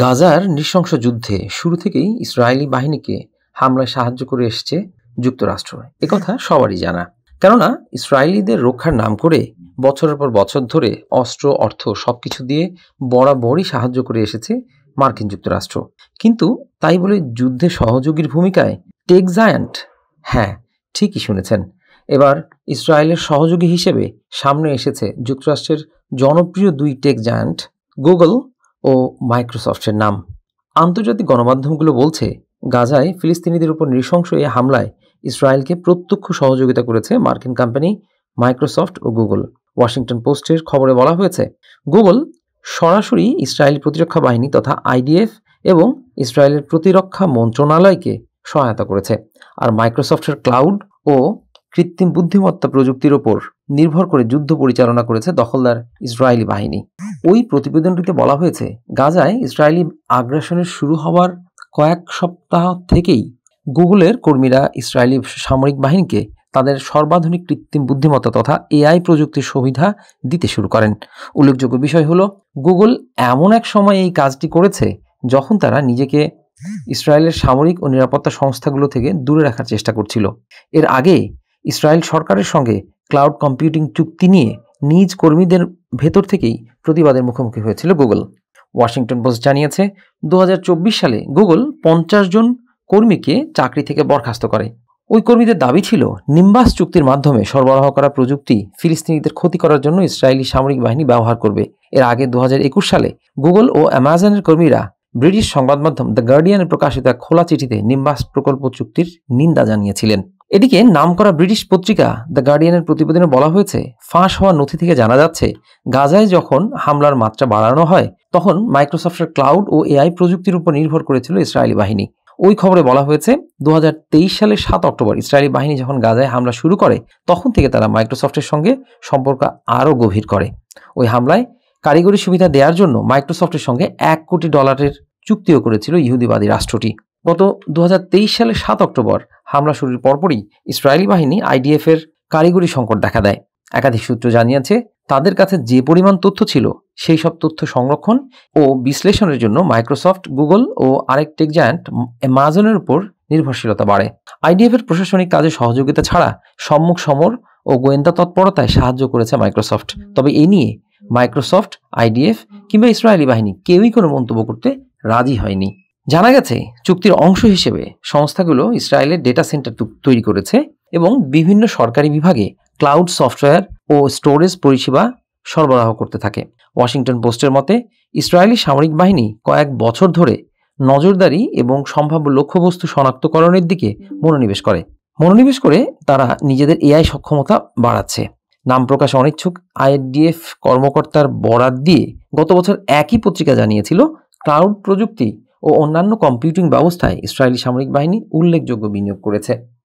গাজার নৃশংস যুদ্ধে শুরু থেকেই ইসরায়েলি বাহিনীকে হামলায় সাহায্য করে এসছে যুক্তরাষ্ট্র। একথা সবারই জানা। কেননা ইসরায়েলিদের রক্ষার নাম করে বছরের পর বছর ধরে অস্ত্র, অর্থ সবকিছু দিয়ে বরাবরই সাহায্য করে এসেছে মার্কিন যুক্তরাষ্ট্র। কিন্তু তাই বলে যুদ্ধে সহযোগীর ভূমিকায় টেক জায়ান্ট? হ্যাঁ, ঠিকই শুনেছেন। এবার ইসরায়েলের সহযোগী হিসেবে সামনে এসেছে যুক্তরাষ্ট্রের জনপ্রিয় দুই টেক জায়ান্ট গুগল ও মাইক্রোসফটের নাম। আন্তর্জাতিক গণমাধ্যমগুলো বলছে, গাজায় ফিলিস্তিনিদের উপর নৃশংস এই হামলায় ইসরায়েলকে প্রত্যক্ষ সহযোগিতা করেছে মার্কিন কোম্পানি মাইক্রোসফট ও গুগল। ওয়াশিংটন পোস্টের খবরে বলা হয়েছে, গুগল সরাসরি ইসরায়েলি প্রতিরক্ষা বাহিনী তথা আইডিএফ এবং ইসরায়েলের প্রতিরক্ষা মন্ত্রণালয়কে সহায়তা করেছে, আর মাইক্রোসফটের ক্লাউড ও কৃত্রিম বুদ্ধিমত্তা প্রযুক্তির ওপর নির্ভর করে যুদ্ধ পরিচালনা করেছে দখলদার ইসরায়েলি বাহিনী। ওই প্রতিবেদনটিতে বলা হয়েছে, গাজায় ইসরায়েলি আগ্রাসনের শুরু হওয়ার কয়েক সপ্তাহ থেকেই গুগলের কর্মীরা ইসরায়েলি সামরিক বাহিনীকে তাদের সর্বাধুনিক কৃত্রিম বুদ্ধিমত্তা তথা এআই প্রযুক্তির সুবিধা দিতে শুরু করেন। উল্লেখযোগ্য বিষয় হলো, গুগল এমন এক সময় এই কাজটি করেছে যখন তারা নিজেকে ইসরায়েলের সামরিক ও নিরাপত্তা সংস্থাগুলো থেকে দূরে রাখার চেষ্টা করছিল। এর আগে ইসরায়েল সরকারের সঙ্গে ক্লাউড কম্পিউটিং চুক্তি নিয়ে নিজ কর্মীদের ভেতর থেকেই প্রতিবাদের মুখোমুখি হয়েছিল গুগল। ওয়াশিংটন পোস্ট জানিয়েছে, 2024 সালে গুগল 50 জন কর্মীকে চাকরি থেকে বরখাস্ত করে। ওই কর্মীদের দাবি ছিল, নিম্বাস চুক্তির মাধ্যমে সরবরাহ করা প্রযুক্তি ফিলিস্তিনিদের ক্ষতি করার জন্য ইসরায়েলি সামরিক বাহিনী ব্যবহার করবে। এর আগে 2021 সালে গুগল ও অ্যামাজনের কর্মীরা ব্রিটিশ সংবাদ মাধ্যম দ্য গার্ডিয়ানে প্রকাশিত এক খোলা চিঠিতে নিম্বাস প্রকল্প চুক্তির নিন্দা জানিয়েছিলেন। এদিকে নামকরা ব্রিটিশ পত্রিকা দ্য গার্ডিয়ানের প্রতিবেদনে বলা হয়েছে, ফাঁস হওয়া নথি থেকে জানা যাচ্ছে, গাজায় যখন হামলার মাত্রা বাড়ানো হয় তখন মাইক্রোসফটের ক্লাউড ও এআই প্রযুক্তির উপর নির্ভর করেছিল ইসরায়েলি বাহিনী। ওই খবরে বলা হয়েছে, 2023 সালের 7 অক্টোবর ইসরায়েলি বাহিনী যখন গাজায় হামলা শুরু করে তখন থেকে তারা মাইক্রোসফটের সঙ্গে সম্পর্ক আরও গভীর করে। ওই হামলায় কারিগরি সুবিধা দেওয়ার জন্য মাইক্রোসফটের সঙ্গে $1 কোটি চুক্তিও করেছিল ইহুদিবাদী রাষ্ট্রটি। গত 2023 সালের 7 অক্টোবর হামলা শুরুর পরপরই ইসরায়েলি বাহিনী আইডিএফ এর কারিগরি সংকট দেখা দেয়। একাধিক সূত্র জানিয়েছে, তাদের কাছে যে পরিমাণ তথ্য ছিল সেই সব তথ্য সংরক্ষণ ও বিশ্লেষণের জন্য মাইক্রোসফট, গুগল ও আরেক টেক জায়ান্ট অ্যামাজনের উপর নির্ভরশীলতা বাড়ে। আইডিএফ এর প্রশাসনিক কাজে সহযোগিতা ছাড়া সম্মুখ সমর ও গোয়েন্দা তৎপরতায় সাহায্য করেছে মাইক্রোসফট। তবে এ নিয়ে মাইক্রোসফট, আইডিএফ কিংবা ইসরায়েলি বাহিনী কেউই কোনো মন্তব্য করতে রাজি হয়নি। জানা গেছে, চুক্তির অংশ হিসেবে সংস্থাগুলো ইসরায়েলের ডেটা সেন্টার তৈরি করেছে এবং বিভিন্ন সরকারি বিভাগে ক্লাউড সফটওয়্যার ও স্টোরেজ পরিষেবা সরবরাহ করতে থাকে। ওয়াশিংটন পোস্টের মতে, ইসরায়েলি সামরিক বাহিনী কয়েক বছর ধরে নজরদারি এবং সম্ভাব্য লক্ষ্যবস্তু শনাক্তকরণের দিকে মনোনিবেশ করে তারা নিজেদের এআই সক্ষমতা বাড়াচ্ছে। নাম প্রকাশে অনিচ্ছুক আইডিএফ কর্মকর্তার বরাত দিয়ে গত বছর একই পত্রিকা জানিয়েছিল, ক্লাউড প্রযুক্তি ও অন্যান্য কম্পিউটিং ব্যবস্থায় ইসরায়েলি সামরিক বাহিনী উল্লেখযোগ্য বিনিয়োগ করেছে।